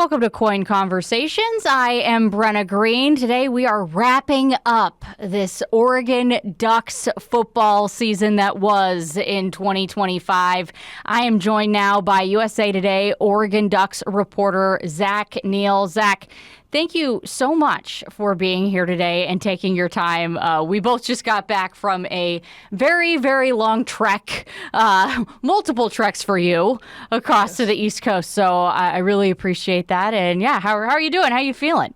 Welcome to KOIN Conversations. I am Brenna Green. Today we are wrapping up this Oregon Ducks football season that was in 2025. I am joined now by USA Today Oregon Ducks reporter Zach Neal. Zach, thank you so much for being here today and taking your time. We both just got back from a very, very long trek, multiple treks for you across to the East Coast. So I really appreciate that. And yeah, how are you doing? How are you feeling?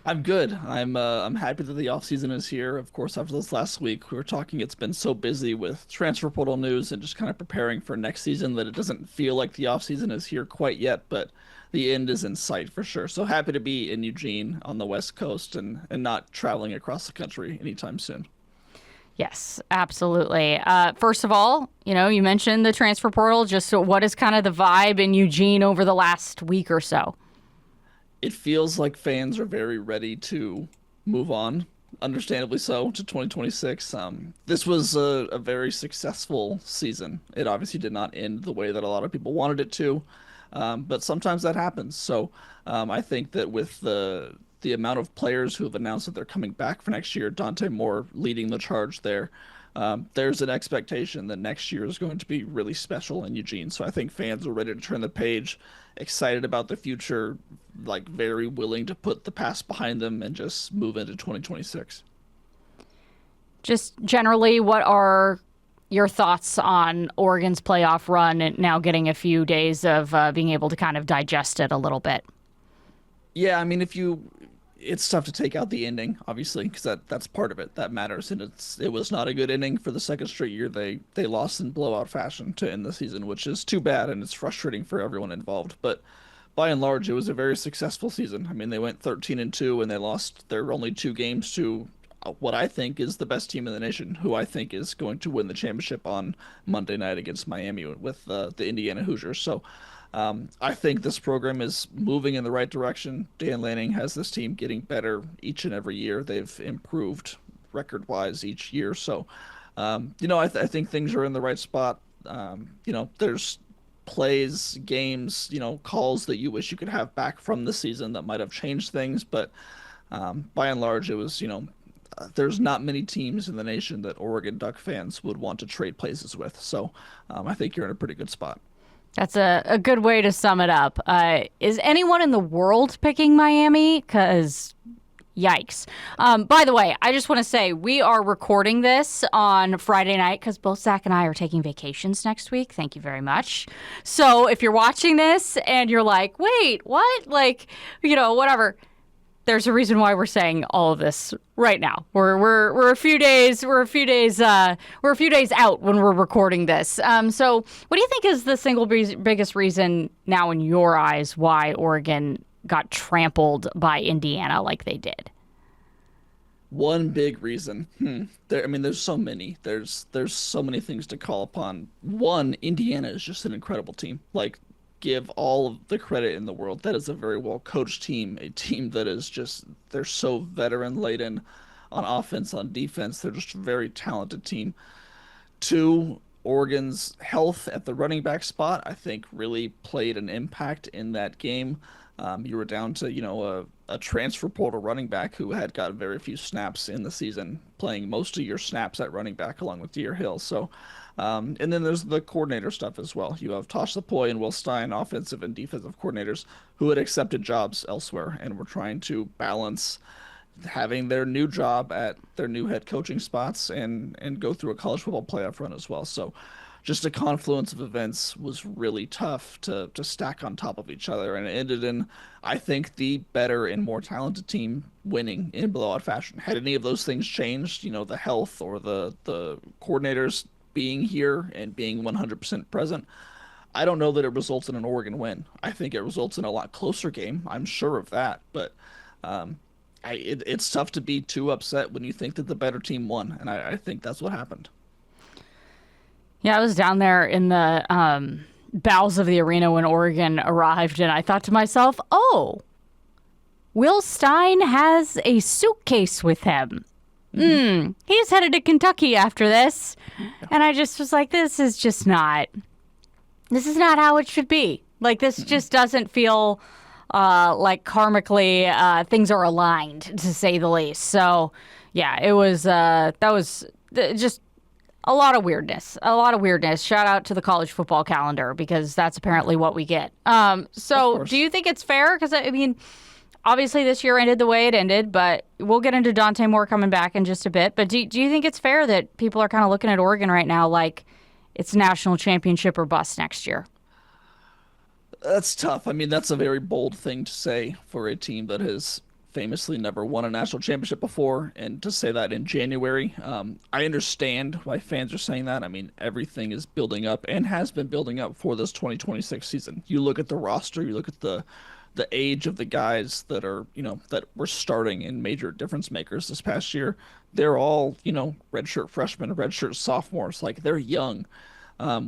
I'm good. I'm happy that the off season is here. Of course, after this last week, we were talking. It's been so busy with transfer portal news and just kind of preparing for next season that it doesn't feel like the off season is here quite yet. But the end is in sight for sure. So happy to be in Eugene on the West Coast and not traveling across the country anytime soon. Yes, absolutely. First of all, you mentioned the transfer portal. Just what is kind of the vibe in Eugene over the last week or so? It feels like fans are very ready to move on, understandably so, to 2026. This was a very successful season. It obviously did not end the way that a lot of people wanted it to, but sometimes that happens. So I think that with the amount of players who have announced that they're coming back for next year, Dante Moore leading the charge there. There's an expectation that next year is going to be really special in Eugene. So I think fans are ready to turn the page, excited about the future, like very willing to put the past behind them and just move into 2026. Just generally, what are your thoughts on Oregon's playoff run and now getting a few days of being able to kind of digest it a little bit? Yeah, I mean, it's tough to take out the ending, obviously, because that's part of it. That matters, and it was not a good ending for the second straight year. They lost in blowout fashion to end the season, which is too bad, and it's frustrating for everyone involved. But by and large, it was a very successful season. I mean, they went 13-2, and they lost their only two games to what I think is the best team in the nation, who I think is going to win the championship on Monday night against Miami with the Indiana Hoosiers. So I think this program is moving in the right direction. Dan Lanning has this team getting better each and every year. They've improved record-wise each year. So, I think things are in the right spot. There's plays, games, calls that you wish you could have back from the season that might have changed things. But by and large, it was, there's not many teams in the nation that Oregon Duck fans would want to trade places with. So I think you're in a pretty good spot. That's a good way to sum it up. Is anyone in the world picking Miami? Because yikes. By the way, I just want to say we are recording this on Friday night because both Zach and I are taking vacations next week. Thank you very much. So if you're watching this and you're like, wait, what? Whatever. There's a reason why we're saying all of this right now. We're a few days out when we're recording this. So what do you think is the single biggest reason now in your eyes why Oregon got trampled by Indiana like they did? One big reason. There's so many. There's so many things to call upon. One, Indiana is just an incredible team. Like, give all of the credit in the world. That is a very well coached team, a team that is just they're so veteran laden on offense, on defense. They're just a very talented team. Two, Oregon's health at the running back spot, I think, really played an impact in that game. You were down to, a transfer portal running back who had got very few snaps in the season, playing most of your snaps at running back along with Deer Hill. So, and then there's the coordinator stuff as well. You have Tosh Lupoi and Will Stein, offensive and defensive coordinators, who had accepted jobs elsewhere and were trying to balance having their new job at their new head coaching spots and go through a college football playoff run as well. So just a confluence of events was really tough to stack on top of each other, and it ended in, I think, the better and more talented team winning in blowout fashion. Had any of those things changed, the health or the coordinators being here and being 100% present, I don't know that it results in an Oregon win. I think it results in a lot closer game. I'm sure of that, but it's tough to be too upset when you think that the better team won, and I think that's what happened. Yeah, I was down there in the bowels of the arena when Oregon arrived, and I thought to myself, oh, Will Stein has a suitcase with him. He's headed to Kentucky after this. And I just was like, this is not how it should be. Like, this just doesn't feel like karmically, things are aligned to say the least. So, yeah, it was that was just a lot of weirdness. A lot of weirdness. Shout out to the college football calendar because that's apparently what we get. Of So do course. you think it's fair? Because I mean, obviously this year ended the way it ended, but we'll get into Dante Moore coming back in just a bit. But do you think it's fair that people are kind of looking at Oregon right now like it's national championship or bust next year? That's tough. I mean, that's a very bold thing to say for a team that has famously never won a national championship before, and to say that in January. I understand why fans are saying that. I mean, everything is building up and has been building up for this 2026 season. You look at the roster, you look at the age of the guys that are, that were starting in major difference makers this past year. They're all, redshirt freshmen, redshirt sophomores. Like they're young.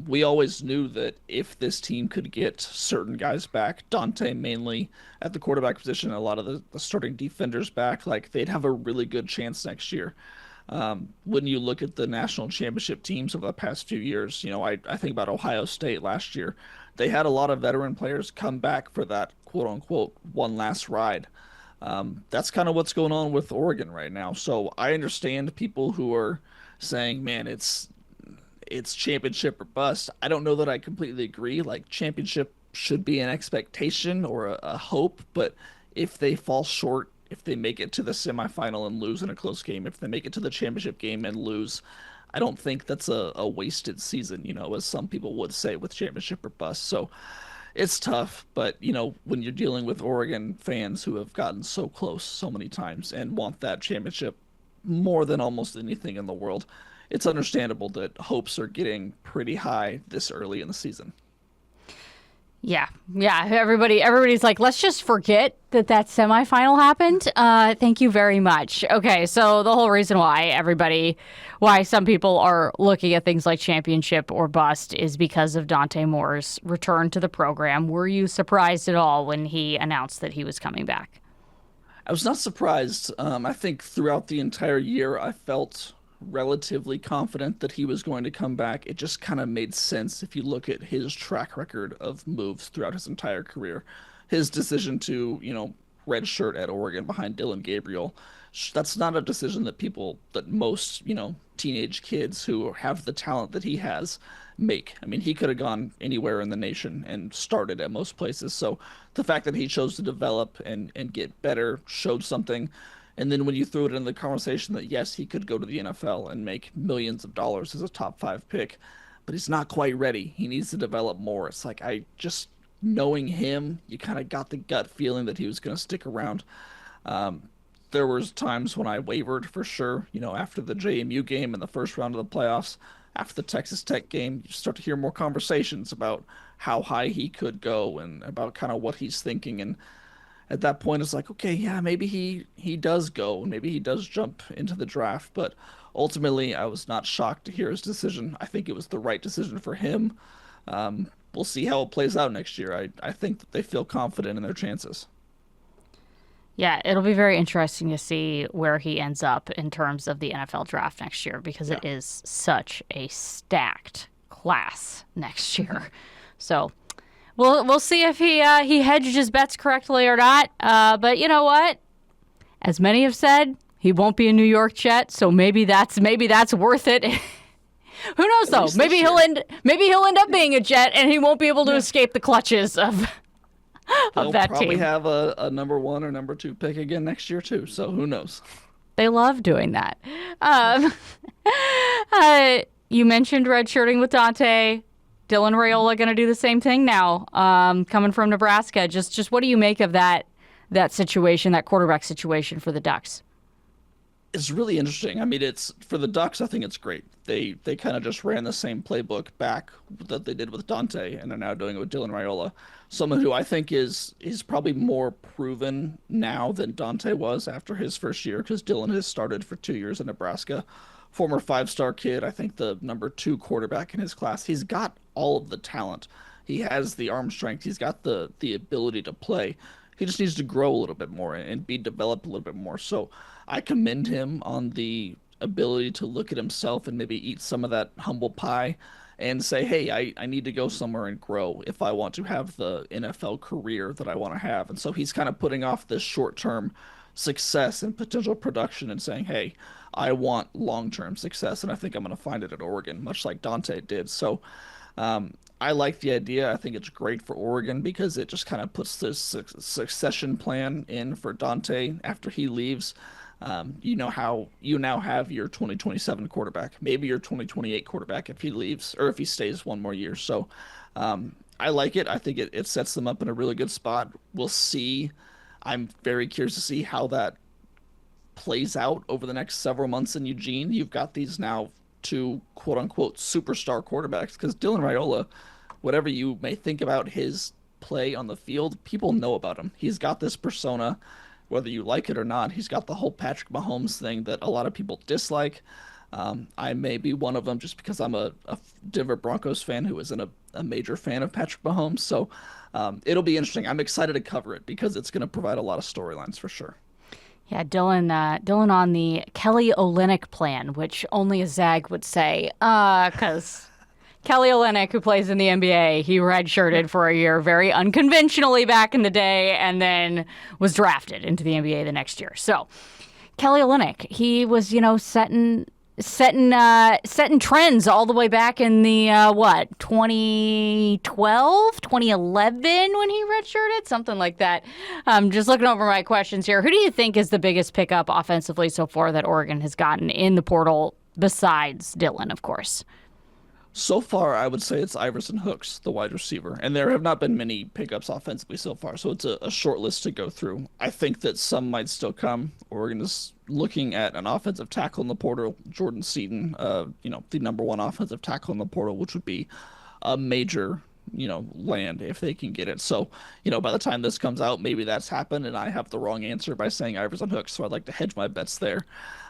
We always knew that if this team could get certain guys back, Dante mainly at the quarterback position, a lot of the starting defenders back, like they'd have a really good chance next year. When you look at the national championship teams over the past few years, I think about Ohio State last year. They had a lot of veteran players come back for that quote unquote one last ride. That's kind of what's going on with Oregon right now. So I understand people who are saying, man, it's championship or bust. I don't know that I completely agree. Like championship should be an expectation or a hope, but if they fall short, if they make it to the semifinal and lose in a close game, if they make it to the championship game and lose, I don't think that's a wasted season, as some people would say with championship or bust. So it's tough, but when you're dealing with Oregon fans who have gotten so close so many times and want that championship more than almost anything in the world, it's understandable that hopes are getting pretty high this early in the season. Yeah, yeah. Everybody's like, let's just forget that semifinal happened. Thank you very much. Okay, so the whole reason why some people are looking at things like championship or bust is because of Dante Moore's return to the program. Were you surprised at all when he announced that he was coming back? I was not surprised. I think throughout the entire year, I felt relatively confident that he was going to come back. It just kind of made sense if you look at his track record of moves throughout his entire career. His decision to, redshirt at Oregon behind Dylan Gabriel, that's not a decision that most, teenage kids who have the talent that he has make. I mean, he could have gone anywhere in the nation and started at most places. So the fact that he chose to develop and get better showed something. And then when you threw it in the conversation that yes, he could go to the NFL and make millions of dollars as a top five pick, but he's not quite ready. He needs to develop more. It's like I just knowing him, you kind of got the gut feeling that he was going to stick around. Um, there was times when I wavered for sure, after the JMU game in the first round of the playoffs, after the Texas Tech game, you start to hear more conversations about how high he could go and about kind of what he's thinking. And at that point, it's like, okay, yeah, maybe he does go, and maybe he does jump into the draft. But ultimately, I was not shocked to hear his decision. I think it was the right decision for him. We'll see how it plays out next year. I think that they feel confident in their chances. Yeah, it'll be very interesting to see where he ends up in terms of the NFL draft next year because Yeah. it is such a stacked class next year. So we'll see if he hedged his bets correctly or not. But you know what? As many have said, he won't be a New York Jet, so maybe that's worth it. Who knows At though? least this year. Maybe he'll end up being a Jet and he won't be able to Yeah. escape the clutches of He'll that probably team. have a number one or number two pick again next year too. So who knows? They love doing that. Um, you mentioned redshirting with Dante. Dylan Raiola going to do the same thing now, coming from Nebraska. Just what do you make of that situation, that quarterback situation for the Ducks? It's really interesting. I mean, it's for the Ducks, I think it's great. They kind of just ran the same playbook back that they did with Dante and are now doing it with Dylan Raiola. Someone who I think is probably more proven now than Dante was after his first year because Dylan has started for 2 years in Nebraska. Former five-star kid, I think the number two quarterback in his class. He's got all of the talent. He has the arm strength. He's got the ability to play. He just needs to grow a little bit more and be developed a little bit more. So I commend him on the ability to look at himself and maybe eat some of that humble pie and say, hey, I need to go somewhere and grow if I want to have the NFL career that I want to have. And so he's kind of putting off this short-term success and potential production and saying, hey, I want long-term success, and I think I'm going to find it at Oregon, much like Dante did. So I like the idea. I think it's great for Oregon because it just kind of puts this succession plan in for Dante after he leaves. You know how you now have your 2027 quarterback, maybe your 2028 quarterback if he leaves or if he stays one more year. So I like it. I think it sets them up in a really good spot. We'll see. I'm very curious to see how that plays out over the next several months in Eugene. You've got these now two quote unquote superstar quarterbacks because Dylan Raiola, whatever you may think about his play on the field, people know about him. He's got this persona, whether you like it or not. He's got the whole Patrick Mahomes thing that a lot of people dislike. I may be one of them just because I'm a Denver Broncos fan who isn't a major fan of Patrick Mahomes. So it'll be interesting. I'm excited to cover it because it's going to provide a lot of storylines for sure. Yeah, Dylan on the Kelly Olynyk plan, which only a Zag would say, because Kelly Olynyk, who plays in the NBA, he redshirted for a year very unconventionally back in the day and then was drafted into the NBA the next year. So Kelly Olynyk, he was, setting trends all the way back in the 2012, 2011 when he redshirted, something like that. Just looking over my questions here. Who do you think is the biggest pickup offensively so far that Oregon has gotten in the portal besides Dylan, of course? So far, I would say it's Iverson Hooks, the wide receiver, and there have not been many pickups offensively so far, so it's a short list to go through. I think that some might still come. Oregon is looking at an offensive tackle in the portal, Jordan Seaton, the number one offensive tackle in the portal, which would be a major, land if they can get it. So, by the time this comes out, maybe that's happened, and I have the wrong answer by saying Iverson Hooks, so I'd like to hedge my bets there.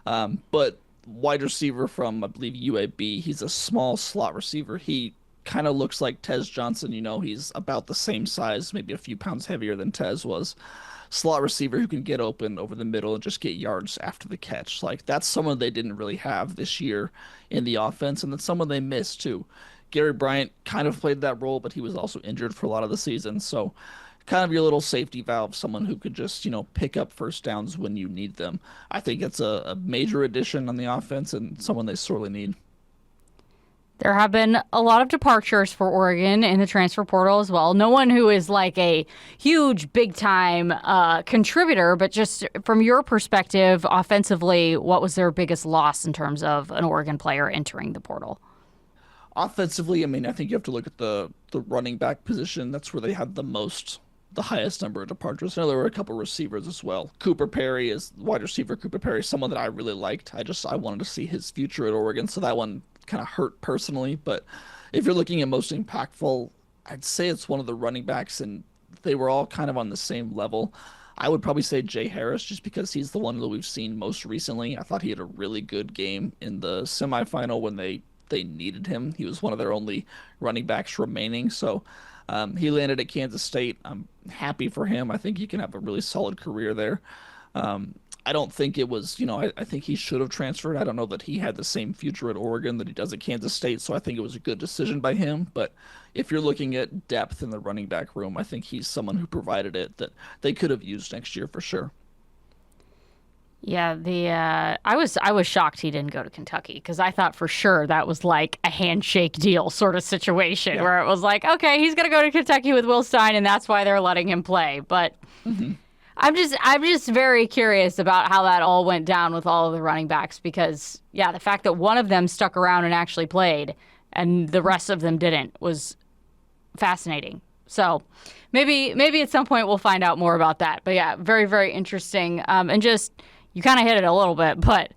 But wide receiver from, I believe, UAB. He's a small slot receiver. He kind of looks like Tez Johnson. He's about the same size, maybe a few pounds heavier than Tez was. Slot receiver who can get open over the middle and just get yards after the catch. Like, that's someone they didn't really have this year in the offense, and that's someone they missed too. Gary Bryant kind of played that role, but he was also injured for a lot of the season. So kind of your little safety valve, someone who could just, pick up first downs when you need them. I think it's a major addition on the offense and someone they sorely need. There have been a lot of departures for Oregon in the transfer portal as well. No one who is like a huge, big time contributor, but just from your perspective, offensively, what was their biggest loss in terms of an Oregon player entering the portal? Offensively, I mean, I think you have to look at the running back position. That's where they had the highest number of departures. I know there were a couple receivers as well. Cooper Perry is wide receiver. Cooper Perry, someone that I really liked. I wanted to see his future at Oregon, so that one kind of hurt personally. But if you're looking at most impactful, I'd say it's one of the running backs, and they were all kind of on the same level. I would probably say Jay Harris, just because he's the one that we've seen most recently. I thought he had a really good game in the semifinal when they needed him. He was one of their only running backs remaining. So he landed at Kansas State. I'm happy for him. I think he can have a really solid career there. I don't think it was, I think he should have transferred. I don't know that he had the same future at Oregon that he does at Kansas State. So I think it was a good decision by him. But if you're looking at depth in the running back room, I think he's someone who provided it that they could have used next year for sure. Yeah, I was shocked he didn't go to Kentucky because I thought for sure that was like a handshake deal sort of situation Yeah. where it was like, okay, he's gonna go to Kentucky with Will Stein and that's why they're letting him play. But hmm I'm just very curious about how that all went down with all of the running backs because yeah, the fact that one of them stuck around and actually played and the rest of them didn't was fascinating. So maybe at some point we'll find out more about that. But yeah, very very interesting. And just you kind of hit it a little bit, but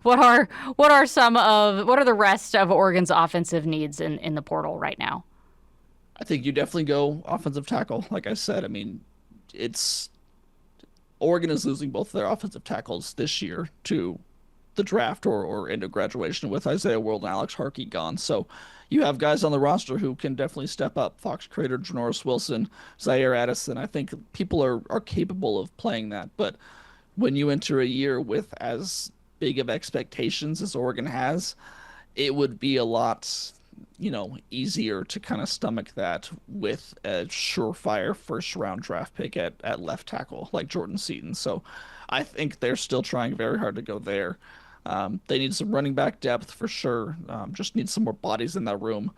what are the rest of Oregon's offensive needs in the portal right now? I think you definitely go offensive tackle. Like I said, I mean, it's Oregon is losing both of their offensive tackles this year to the draft or into graduation with Isaiah World and Alex Harkey gone. So you have guys on the roster who can definitely step up. Fox Crater, Janoris Wilson, Zaire Addison. I think people are capable of playing that. But when you enter a year with as big of expectations as Oregon has, it would be a lot. easier to kind of stomach that with a surefire first round draft pick at left tackle like Jordan Seaton. So I think they're still trying very hard to go there. They need some running back depth for sure. Just need some more bodies in that room.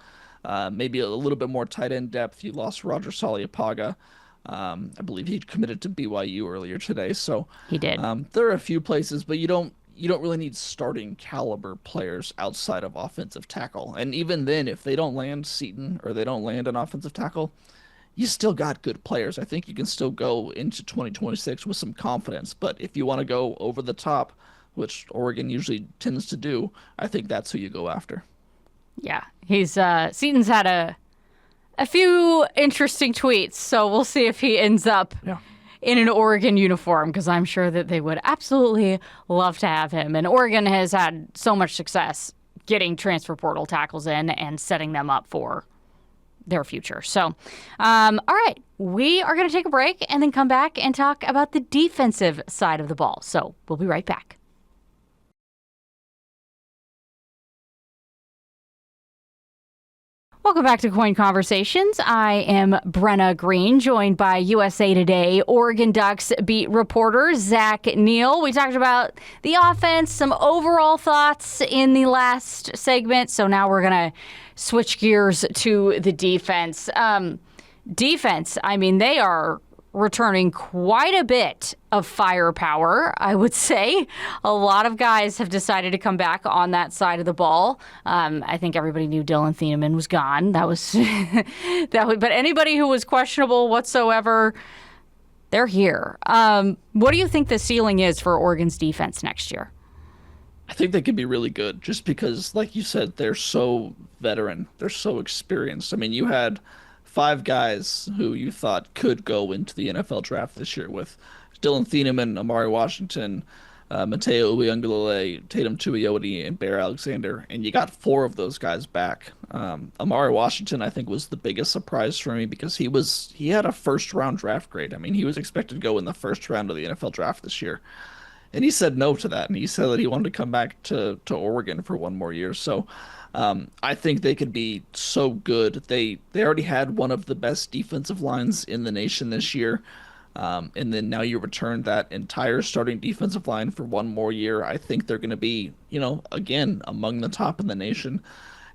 Maybe a little bit more tight end depth. You lost Roger Saliapaga. I believe he committed to BYU earlier today. So He did. there are a few places, but you don't really need starting caliber players outside of offensive tackle. And even then, if they don't land Seaton or they don't land an offensive tackle, you still got good players. I think you can still go into 2026 with some confidence. But if you want to go over the top, which Oregon usually tends to do, I think that's who you go after. Yeah, he's Seaton's had a few interesting tweets, so we'll see if he ends up Yeah. in an Oregon uniform, because I'm sure that they would absolutely love to have him. And Oregon has had so much success getting transfer portal tackles in and setting them up for their future. So, all right, we are going to take a break and then come back and talk about the defensive side of the ball. So we'll be right back. Welcome back to KOIN Conversations. I am Brenna Green, joined by USA Today Oregon Ducks beat reporter Zach Neal. We talked about the offense, some overall thoughts in the last segment. So now we're going to switch gears to the defense. Defense, I mean, they are returning quite a bit of firepower, I would say. A lot of guys have decided to come back on that side of the ball. I think everybody knew Dylan Thieneman was gone. But anybody who was questionable whatsoever, they're here. What do you think the ceiling is for Oregon's defense next year? I think they could be really good just because, like you said, they're so veteran. They're so experienced. I mean, you had five guys who you thought could go into the NFL draft this year with Dylan Thieneman, Amari Washington, Mateo Uiagalelei, Tatum Tuioti, and Bear Alexander, and you got four of those guys back. Amari Washington, I think, was the biggest surprise for me because he had a first round draft grade. I mean, he was expected to go in the first round of the NFL draft this year. And he said no to that, and he said that he wanted to come back to Oregon for one more year. So I think they could be so good. They already had one of the best defensive lines in the nation this year. And then now you return that entire starting defensive line for one more year. I think they're going to be, again, among the top in the nation.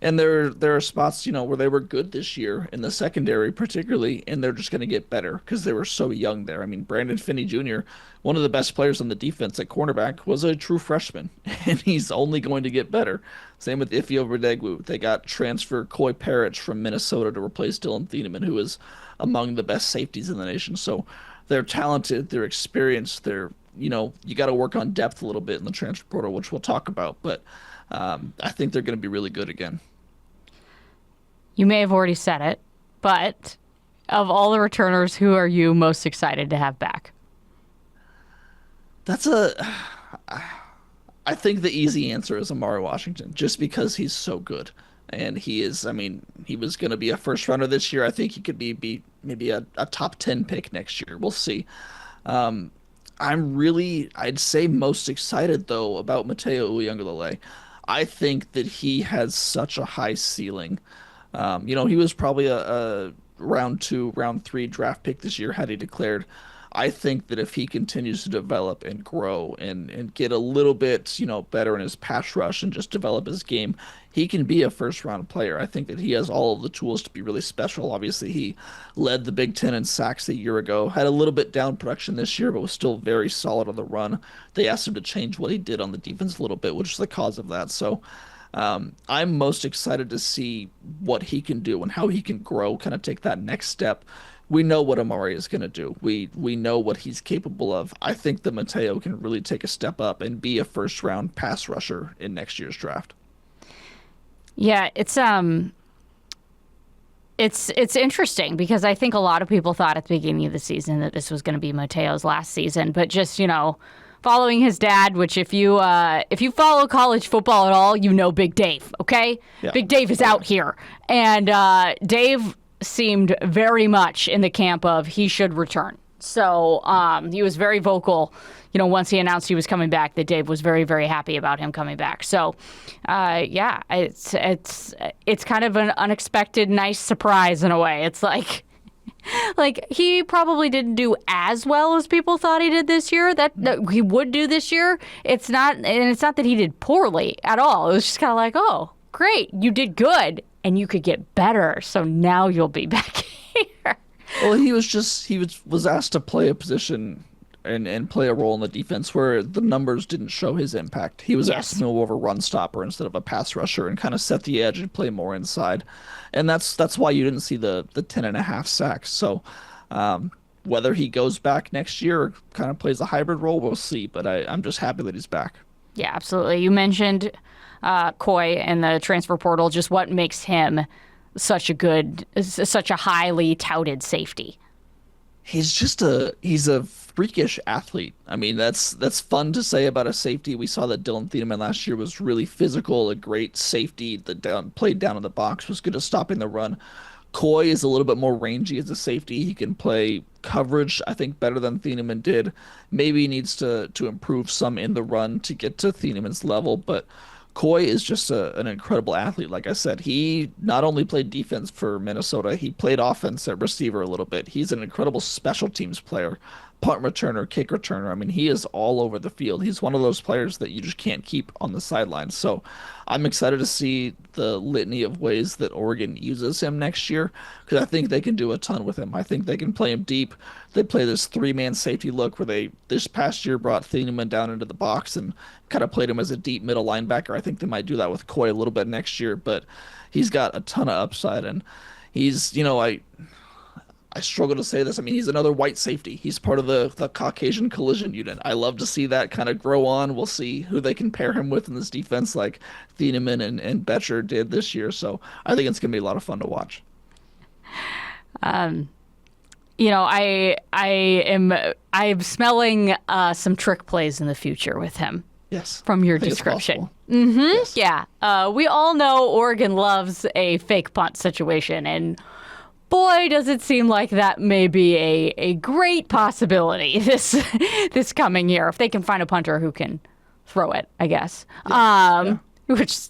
And there are spots, where they were good this year in the secondary, particularly, and they're just going to get better because they were so young there. I mean, Brandon Finney Jr., one of the best players on the defense at cornerback, was a true freshman, and he's only going to get better. Same with Ifeoma Radegwu. They got transfer Coy Parrish from Minnesota to replace Dylan Thieneman, who is among the best safeties in the nation. So they're talented, they're experienced, you got to work on depth a little bit in the transfer portal, which we'll talk about, but I think they're going to be really good again. You may have already said it, but of all the returners, who are you most excited to have back? I think the easy answer is Amari Washington, just because he's so good. And he is, I mean, he was going to be a first rounder this year. I think he could be maybe a top 10 pick next year. We'll see. I'd say most excited, though, about Mateo Uiagalelei. I think that he has such a high ceiling. He was probably a round 2, round 3 draft pick this year had he declared. I think that if he continues to develop and grow and get a little bit, better in his pass rush and just develop his game, he can be a first round player. I think that he has all of the tools to be really special. Obviously, he led the Big Ten in sacks a year ago, had a little bit down production this year, but was still very solid on the run. They asked him to change what he did on the defense a little bit, which is the cause of that. So I'm most excited to see what he can do and how he can grow, kind of take that next step. We know what Amari is going to do. We know what he's capable of. I think that Mateo can really take a step up and be a first round pass rusher in next year's draft. Yeah, it's interesting because I think a lot of people thought at the beginning of the season that this was going to be Mateo's last season, but just, following his dad, which if you follow college football at all, Big Dave, okay? Yeah. Big Dave is out here. And Dave seemed very much in the camp of he should return. So he was very vocal, once he announced he was coming back, that Dave was very, very happy about him coming back. So, yeah, it's kind of an unexpected, nice surprise in a way. It's like he probably didn't do as well as people thought he did this year. That he would do this year. It's not that he did poorly at all. It was just kind of like, oh, great, you did good, and you could get better. So now you'll be back here. Well, he was asked to play a position and play a role in the defense where the numbers didn't show his impact. He was asked to move over run stopper instead of a pass rusher and kind of set the edge and play more inside. And that's why you didn't see the 10.5 sacks. So whether he goes back next year or kind of plays a hybrid role, we'll see. But I'm just happy that he's back. Yeah, absolutely. You mentioned Koi and the transfer portal, just what makes him such a highly touted safety. He's a freakish athlete. I mean, that's fun to say about a safety. We saw that Dylan Thieneman last year was really physical, a great safety that played down in the box, was good at stopping the run. Koi is a little bit more rangy as a safety. He can play coverage, I think, better than Thieneman did. Maybe he needs to improve some in the run to get to Thieneman's level, but Koi is just an incredible athlete. Like I said, he not only played defense for Minnesota, he played offense at receiver a little bit. He's an incredible special teams player, punt returner, kick returner. I mean, he is all over the field. He's one of those players that you just can't keep on the sidelines. So I'm excited to see the litany of ways that Oregon uses him next year because I think they can do a ton with him. I think they can play him deep. They play this three-man safety look where they this past year brought Thieneman down into the box and kind of played him as a deep middle linebacker. I think they might do that with Koi a little bit next year, but he's got a ton of upside and he's, I struggle to say this. I mean, he's another white safety. He's part of the Caucasian collision unit. I love to see that kind of grow on. We'll see who they can pair him with in this defense like Thieneman and Betcher did this year. So I think it's going to be a lot of fun to watch. I'm smelling some trick plays in the future with him. Yes. From your I think it's description. possible. Yes. Yeah. We all know Oregon loves a fake punt situation, and boy, does it seem like that may be a great possibility this coming year if they can find a punter who can throw it, I guess. Which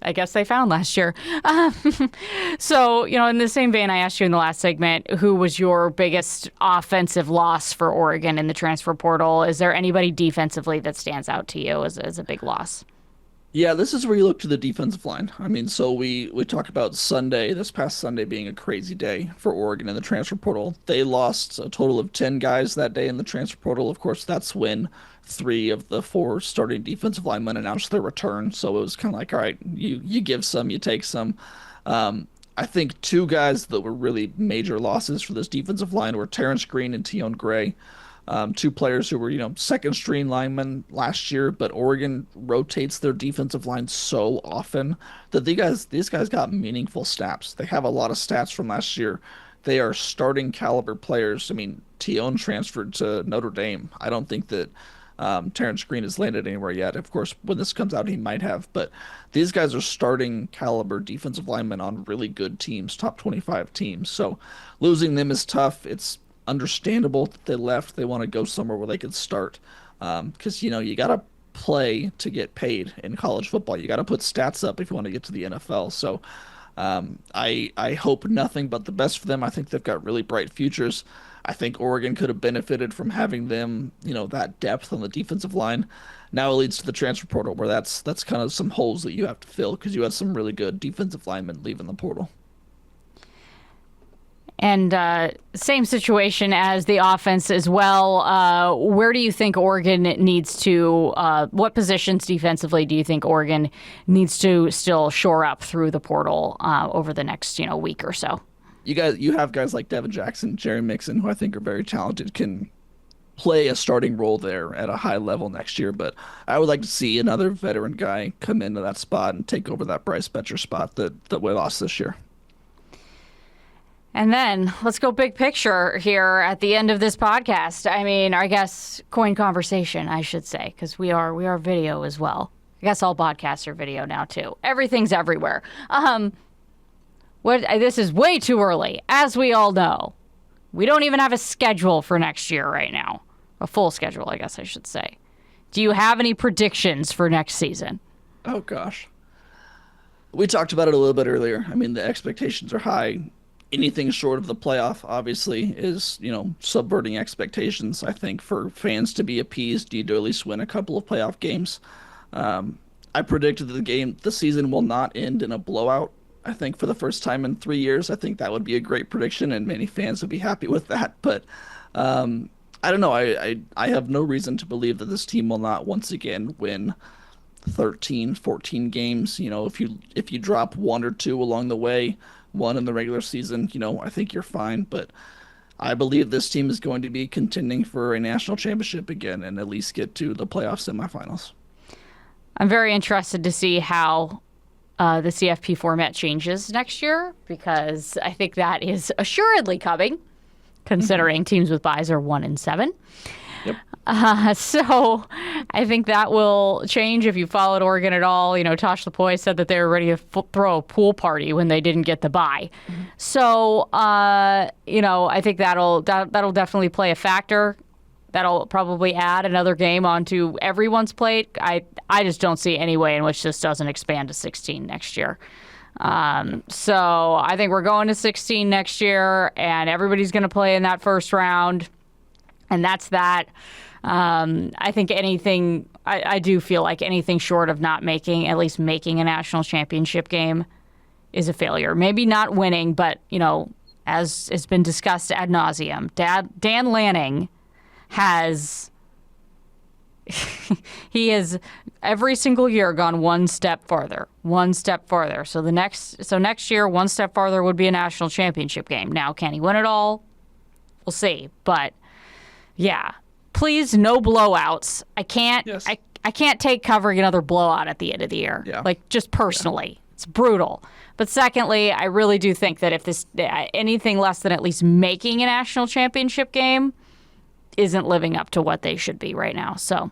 I guess they found last year. So, in the same vein, I asked you in the last segment, who was your biggest offensive loss for Oregon in the transfer portal? Is there anybody defensively that stands out to you as a big loss? Yeah, this is where you look to the defensive line. I mean, so we talked about this past Sunday being a crazy day for Oregon in the transfer portal. They lost a total of 10 guys that day in the transfer portal. Of course, that's when 3 of the 4 starting defensive linemen announced their return. So it was kind of like, all right, you give some, you take some. I think 2 guys that were really major losses for this defensive line were Terrence Green and Tion Gray. 2 players who were, second string linemen last year, but Oregon rotates their defensive line so often that these guys got meaningful stats. They have a lot of stats from last year. They are starting caliber players. I mean, Tion transferred to Notre Dame. I don't think that Terrence Green has landed anywhere yet. Of course, when this comes out, he might have, but these guys are starting caliber defensive linemen on really good teams, top 25 teams. So losing them is tough. It's understandable that they left. They want to go somewhere where they can start. Because, you got to play to get paid in college football. You got to put stats up if you want to get to the NFL. So I hope nothing but the best for them. I think they've got really bright futures. I think Oregon could have benefited from having them, that depth on the defensive line. Now it leads to the transfer portal where that's kind of some holes that you have to fill because you had some really good defensive linemen leaving the portal. And same situation as the offense as well. Where do you think Oregon needs to, what positions defensively do you think Oregon needs to still shore up through the portal over the next, week or so? You have guys like Devin Jackson, Jerry Mixon, who I think are very talented, can play a starting role there at a high level next year. But I would like to see another veteran guy come into that spot and take over that Bryce Betcher spot that we lost this year. And then let's go big picture here at the end of this podcast. I mean, I guess KOIN Conversation, I should say, because we are video as well. I guess all podcasts are video now too. Everything's everywhere. This is way too early, as we all know. We don't even have a schedule for next year right now. A full schedule, I guess I should say. Do you have any predictions for next season? Oh gosh. We talked about it a little bit earlier. I mean, the expectations are high. Anything short of the playoff, obviously, is, subverting expectations. I think for fans to be appeased, you need to at least win a couple of playoff games. I predicted the season will not end in a blowout. I think for the first time in 3 years, I think that would be a great prediction, and many fans would be happy with that. But I don't know. I have no reason to believe that this team will not once again win 13, 14 games. If you drop one or two along the way, one in the regular season, I think you're fine. But I believe this team is going to be contending for a national championship again and at least get to the playoff semifinals. I'm very interested to see how the CFP format changes next year, because I think that is assuredly coming, considering teams with buys are 1-7. Yep. So I think that will change. If you followed Oregon at all, Tosh Lapoy said that they were ready to throw a pool party when they didn't get the bye. Mm-hmm. So, I think that'll definitely play a factor. That'll probably add another game onto everyone's plate. I just don't see any way in which this doesn't expand to 16 next year. So I think we're going to 16 next year, and everybody's going to play in that first round. And that's that. I think I do feel like anything short of not at least making a national championship game is a failure. Maybe not winning, but, as has been discussed ad nauseum, Dan Lanning he has every single year gone one step farther. So next year, one step farther would be a national championship game. Now, can he win it all? We'll see. But yeah, please, no blowouts. I can't. Yes. I can't take covering another blowout at the end of the year. Yeah. Like, just personally, It's brutal. But secondly, I really do think that if this anything less than at least making a national championship game isn't living up to what they should be right now. So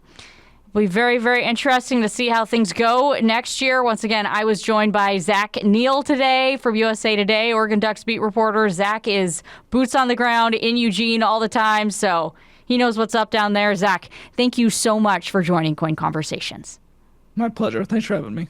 it'll be very, very interesting to see how things go next year. Once again, I was joined by Zach Neal today from USA Today, Oregon Ducks beat reporter. Zach is boots on the ground in Eugene all the time, so he knows what's up down there. Zach, thank you so much for joining KOIN Conversations. My pleasure. Thanks for having me.